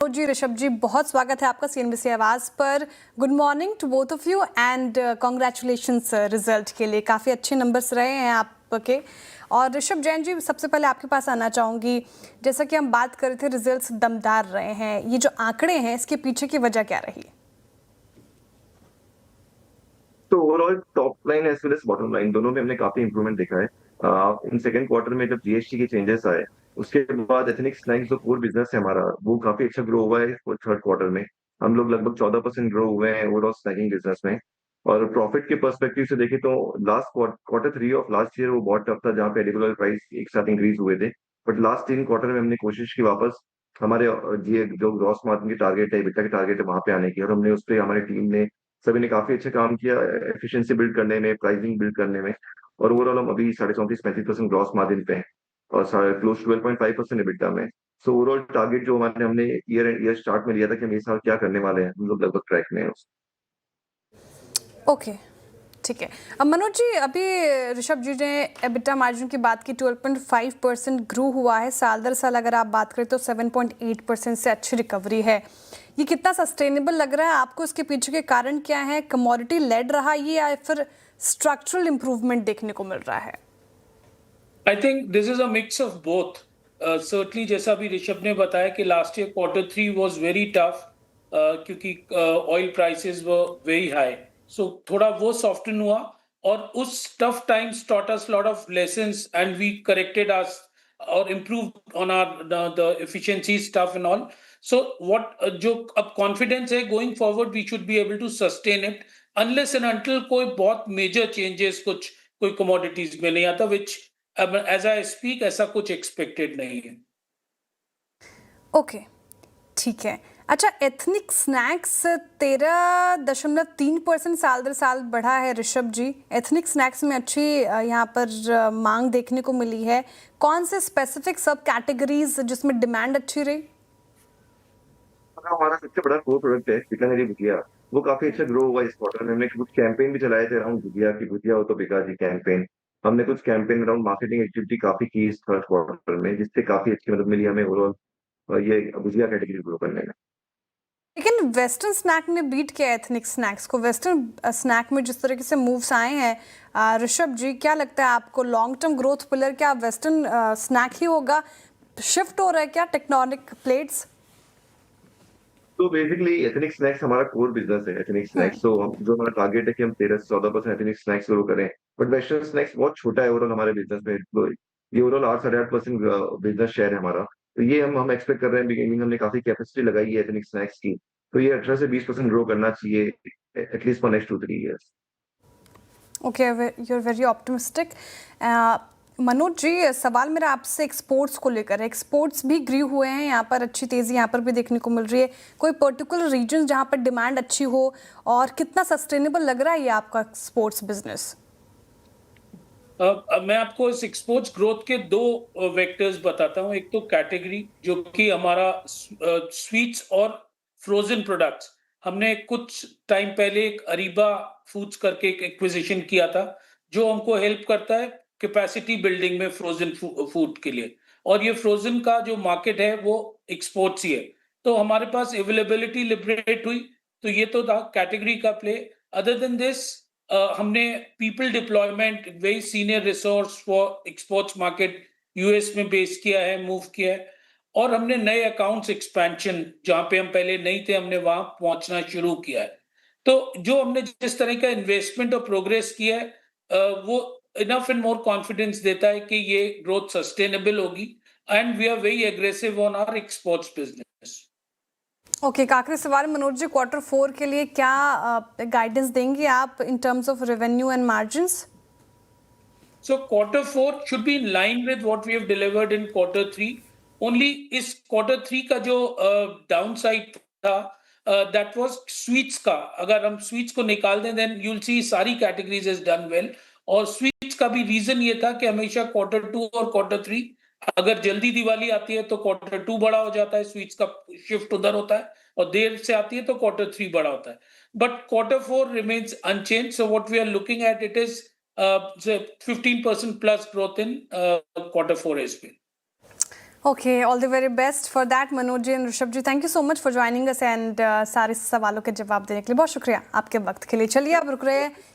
तो जी ऋषभ जी, बहुत स्वागत है आपका सीएनबीसी आवाज पर। Good morning to both of you and congratulations result के लिए। काफ़ी अच्छे नंबर्स रहे हैं आपके। और ऋषभ जैन जी, सबसे पहले आपके पास आना चाहूँगी। जैसा कि हम बात कर रहे थे, रिजल्ट्स दमदार रहे हैं। ये जो आंकड़े हैं, इसके पीछे की वजह क्या रही? तो overall top line as well as bottom line दोनों में हमने काफी इंप्रूवमेंट देखा है। इन सेकंड क्वार्टर में जब जीएसटी के चेंजेस आए, उसके बाद एथनिक स्नैक्स जो कोर बिजनेस है हमारा, वो काफी अच्छा ग्रो हुआ है थर्ड क्वार्टर में। हम लोग लगभग 14% ग्रो हुए हैं ओवरऑल स्नैकिंग बिजनेस में। और प्रॉफिट के पर्सपेक्टिव से देखें तो last quarter three of last year वो बहुत टफ था, जहाँ पे एडिबल ऑयल प्राइस एक साथ इंक्रीज हुए थे। बट लास्ट 3 क्वार्टर में हमने कोशिश की वापस हमारे जी जो ग्रॉस मार्जिन की टारगेट है, EBITDA की टारगेट है, वहां पे आने की। और हमने उस पर हमारी टीम ने सभी ने काफी अच्छा काम किया एफिशिएंसी बिल्ड करने में, प्राइसिंग बिल्ड करने में। और ओवरऑल हम अभी 34-35% ग्रॉस मार्जिन पे हैं और क्लोज 12.5% EBITDA में। सो ओवरऑल टारगेट जो हमने ईयर स्टार्ट में लिया था कि हम इस साल क्या करने वाले हैं, हम लोग लगभग ट्रैक में हैं। ओके, ठीक है। अब मनोज जी, अभी ऋषभ जी ने एबिटा मार्जिन की बात की। 12.5% ग्रो हुआ है साल दर साल। अगर आप बात करें तो 7.8% से अच्छी रिकवरी है। ये कितना सस्टेनेबल लग रहा है आपको? इसके पीछे के कारण क्या है? कमोडिटी लेड रहा ये, या फिर स्ट्रक्चरल इंप्रूवमेंट देखने को मिल रहा है? I think this is a mix of both. Certainly जैसा भी ऋषभ ने बताया कि last year quarter three was very tough, क्योंकि oil prices were very high. So थोड़ा वो सॉफ्टन हुआ, और उस tough times taught us lot of lessons and we corrected us और improved on our the efficiency stuff and all. So what जो अब confidence है going forward, we should be able to sustain it unless and until कोई बहुत major changes कुछ कोई commodities में नहीं आता, विच अब एज आई स्पीक ऐसा कुछ एक्सपेक्टेड नहीं है। ओके, ठीक है। अच्छा, एथनिक स्नैक्स 13.3% साल दर साल बढ़ा है ऋषभ जी। एथनिक स्नैक्स में अच्छी यहाँ पर मांग देखने को मिली है। कौन से स्पेसिफिक सब कैटेगरीज जिसमें डिमांड अच्छी रही? हमारा सबसे बड़ा कोर प्रोडक्ट है बीकानेरी भुजिया। वो काफी अच्छा ग्रो हुआ इस क्वार्टर में। हमने कुछ कैंपेन भी चलाए थे अराउंड भुजिया की, भुजिया हो तो बिका जी कैंपेन। हमने कुछ कैंपेन अराउंड मार्केटिंग एक्टिविटी काफी की इस थर्ड क्वार्टर में, जिससे काफी अच्छी मदद मिली हमें ओवरऑल ये भुजिया कैटेगरी ग्रो करने में। लेकिन वेस्टर्न स्नैक ने बीट किया एथनिक स्नैक्स को। वेस्टर्न स्नैक में जिस तरीके से मूव्स आए हैं, ऋषभ जी, क्या लगता है आपको लॉन्ग टर्म ग्रोथ पिलर क्या वेस्टर्न स्नैक ही होगा? शिफ्ट हो रहा है क्या टेक्टोनिक प्लेट्स? तो बेसिकली एथनिक स्नैक्स हमारा कोर बिजनेस है। एथनिक हम्म। स्नैक्स तो हम जो हमारा टारगेट है कि हम 13 से 14% एथनिक स्नैक्स ग्रो करें। बट वेस्टर्न स्नैक्स बहुत छोटा है ओवरऑल हमारे बिजनेस में। तो ये ओवरऑल 8-8.5% बिजनेस शेयर है हमारा। तो ये हम एक्सपेक्ट कर रहे हैं। बिगिनिंग हमने काफी कैपेसिटी लगाई है एथनिक स्नैक्स की, तो ये 18 से 20% ग्रो करना चाहिए at least for next 2-3 years. Okay, you are very optimistic. Manoj ji, सवाल मेरा आपसे एक्सपोर्ट्स को लेकर है। एक्सपोर्ट्स भी ग्री हुए हैं, यहाँ पर अच्छी तेज़ी यहाँ पर भी देखने को मिल रही है। कोई पर्टिकुलर रीजन जहाँ पर डिमांड अच्छी हो, और कितना सस्टेनेबल लग रहा है ये आपका स्पोर्ट्स बिजनेस? अब मैं आपको इस एक्सपोर्ट्स ग्रोथ के दो वेक्टर्स बताता हूँ। एक तो कैटेगरी जो कि हमारा स्वीट्स और फ्रोजन प्रोडक्ट्स। हमने कुछ टाइम पहले एक अरीबा फूड्स करके एक एक्विजिशन किया था, जो हमको हेल्प करता है कैपेसिटी बिल्डिंग में फ्रोजन फूड के लिए। और ये फ्रोजन का जो मार्केट है वो एक्सपोर्ट्स ही है। तो हमारे पास अवेलेबिलिटी लिबरेट हुई, तो ये तो था कैटेगरी का प्ले। अदर देन दिस, हमने people deployment, very senior resource for exports market US में बेस किया है, मूव किया है। और हमने नए अकाउंट्स एक्सपेंशन, जहां पे हम पहले नहीं थे, हमने वहां पहुंचना शुरू किया है। तो जो हमने जिस तरह का इन्वेस्टमेंट और प्रोग्रेस किया है, वो इनफ एंड मोर कॉन्फिडेंस देता है कि ये ग्रोथ सस्टेनेबल होगी, and we are very aggressive on our exports business. Okay, एक आखिरी सवाल मनोज जी, क्वार्टर 4 के लिए क्या गाइडेंस देंगे आप in terms of revenue and margins? So quarter four should be in line with what we have delivered in quarter three. Only इस quarter three का जो downside था, that was sweets का। अगर हम sweets को निकाल दें, then you'll see सारी categories has done well। और sweets का भी reason ये था कि हमेशा quarter two और quarter three, अगर जल्दी दिवाली आती है तो quarter two बड़ा हो जाता है, sweets का shift उधर होता है, और देर से आती है तो quarter three बड़ा होता है। But quarter four remains unchanged. So what we are looking at it is say 15% plus growth in quarter four as well. Okay, all the very best for that Manoj ji and Rishabh ji. Thank you so much for joining us and सारे सवालों के जवाब देने के लिए बहुत शुक्रिया आपके वक्त के लिए। चलिए अब रुक रहे हैं